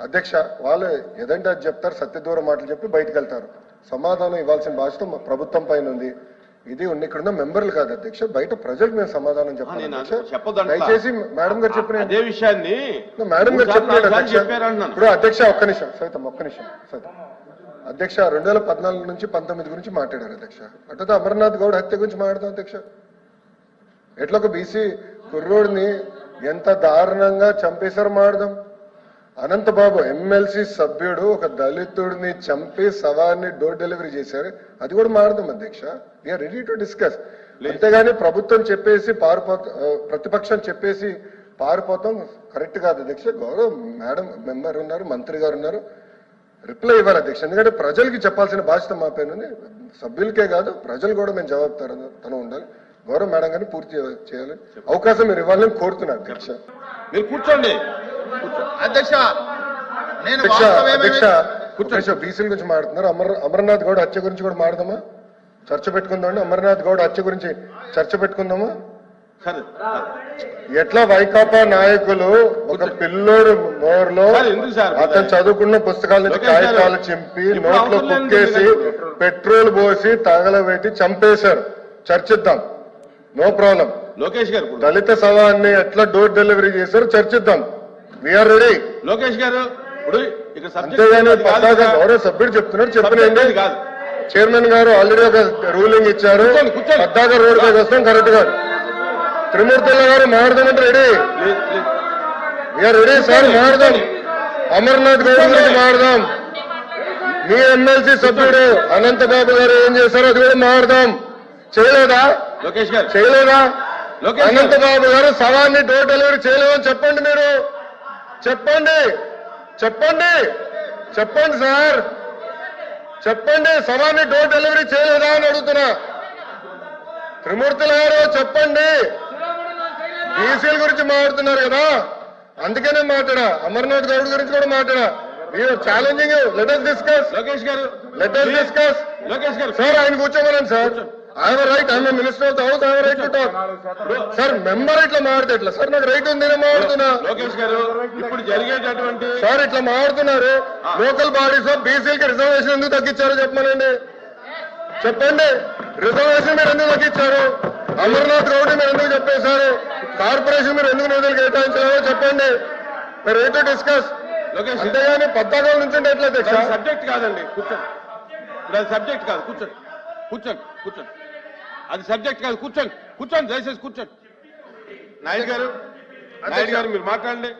అధ్యక్ష వాళ్ళు ఏదంటే అది చెప్తారు, సత్యదూర మాటలు చెప్పి బయటకు వెళ్తారు. సమాధానం ఇవ్వాల్సిన బాధ్యత మా ప్రభుత్వం పైన ఉంది. ఇది ఇక్కడున్న మెంబర్లు కాదు అధ్యక్ష, బయట ప్రజలకు మేము సమాధానం చెప్పాలి. దయచేసి మేడం గారు చెప్పిన అదే విషయాన్ని మేడం గారు చెప్పినాడు అధ్యక్ష. ఇప్పుడు అధ్యక్ష ఒక్క నిమిషం సైతం అధ్యక్ష 2014 నుంచి 19 గురించి మాట్లాడారు అధ్యక్ష. అటు అమర్నాథ్ గౌడ్ హత్య గురించి మాట్లాడతాం అధ్యక్ష. ఎట్లా ఒక బీసీ కుర్రోడిని ఎంత దారుణంగా చంపేశారు మాడదాం. అనంతబాబు ఎమ్మెల్సీ సభ్యుడు ఒక దళితుడిని చంపి శవాన్ని డోర్ డెలివరీ చేశారు, అది కూడా మాడదాం అధ్యక్ష. We are ready to discuss. అంతేగాని ప్రభుత్వం చెప్పేసి ప్రతిపక్షం చెప్పేసి పారిపోతాం కరెక్ట్ కాదు అధ్యక్ష. గౌరవ మేడం మెంబర్ ఉన్నారు, మంత్రి గారు ఉన్నారు, రిప్లై ఇవ్వాలి అధ్యక్ష. ఎందుకంటే ప్రజలకి చెప్పాల్సిన బాధ్యత మా పైన ఉంది. సభ్యులకే కాదు ప్రజలు కూడా మేము జవాబుదారీతనం ఉండాలి. గౌరవ మేడం గారిని పూర్తి చేయాలి, అవకాశం మీరు ఇవ్వాలని కోరుతున్నారు అధ్యక్ష. మీరు కూర్చోండి అధ్యక్ష. బీసీల గురించి మాట్లాడుతున్నారు. అమర్నాథ్ గౌడ్ హత్య గురించి కూడా మాట్లాడదామా? చర్చ పెట్టుకుందామండి. అమర్నాథ్ గౌడ్ హత్య గురించి చర్చ పెట్టుకుందామా? ఎట్లా వైకాపా నాయకులు ఒక పిల్లోడు నోరులో అతను చదువుకున్న పుస్తకాల నుంచి కాగితాలు చింపి నోట్లో కుక్కేసి పెట్రోల్ పోసి తగలబెట్టి చంపేశారు. చర్చిద్దాం, నో ప్రాబ్లం. లోకేష్ గారు దళిత శవాన్ని ఎట్లా డోర్ డెలివరీ చేశారు చర్చిద్దాం. We are ready. లోకేష్ గారు అంతేగాని పద్దాగా గౌరవ సభ్యుడు చెప్తున్నారు చెప్పలేండి. చైర్మన్ గారు ఆల్రెడీ ఒక రూలింగ్ ఇచ్చారు, పద్దాగా రోడ్ పైకి వస్తాం కరెక్ట్ గా. త్రిమూర్తుల గారు మారదామంటే రెడీ. వీఆర్ రెడీ సార్, మారదాం. అమర్నాథ్ గౌడ్ గురించి మారదాం. మీ ఎమ్మెల్సీ సభ్యుడు అనంతబాబు గారు ఏం చేశారో అది కూడా మారదాం. చేయలేదా లోకేష్ గారు? చేయలేదా? అనంతబాబు గారు శవాన్ని డోర్ డెలివరీ చేయలేదని చెప్పండి. మీరు చెప్పండి సార్, చెప్పండి. శవాన్ని డోర్ డెలివరీ చేయలేదా అని అడుగుతున్నా. త్రిమూర్తుల గారు చెప్పండి. బీసీల గురించి మాట్లాడుతున్నారు కదా, అందుకనే మాట్లాడా. అమర్నాథ్ గౌడ్ గురించి కూడా మాట్లాడా. Challenging. Let us discuss. Lokesh గారు లెట్ us discuss. లోకేష్ గారు సార్ ఆయన కూర్చోమనండి sir. I have a right. I am a minister of the house. I have a right to talk. Sir member ఇట్లా మాడితే ఎట్లా సార్? నాకు రైట్ ఉంది, నేను మాడుతున్నా. లోకేష్ గారు ఇప్పుడు జరిగేటటువంటి సార్ ఇట్లా మాడుతున్నారు. లోకల్ బాడీస్ బీసీలకి రిజర్వేషన్ ఎందుకు తగ్గించారో చెప్పమనండి. చెప్పండి, రిజర్వేషన్ మీరు ఎందుకు తగ్గించారు? అమర్నాథ్ గౌడ్ మీరు ఎందుకు చెప్పేశారు? కార్పొరేషన్ మీరు ఎందుకు నిధులు కేటాయించారో చెప్పండి. మీరు రైట్ టు డిస్కస్. అంతేగాని పద్దాకాల నుంచి ఎట్లా సబ్జెక్ట్ కాదండి, కూర్చోండి. ఇప్పుడు అది సబ్జెక్ట్ కాదు, కూర్చోండి. అది సబ్జెక్ట్ కాదు, కూర్చోండి దయచేసి కూర్చోండి. నాయుడు గారు మీరు మాట్లాడండి.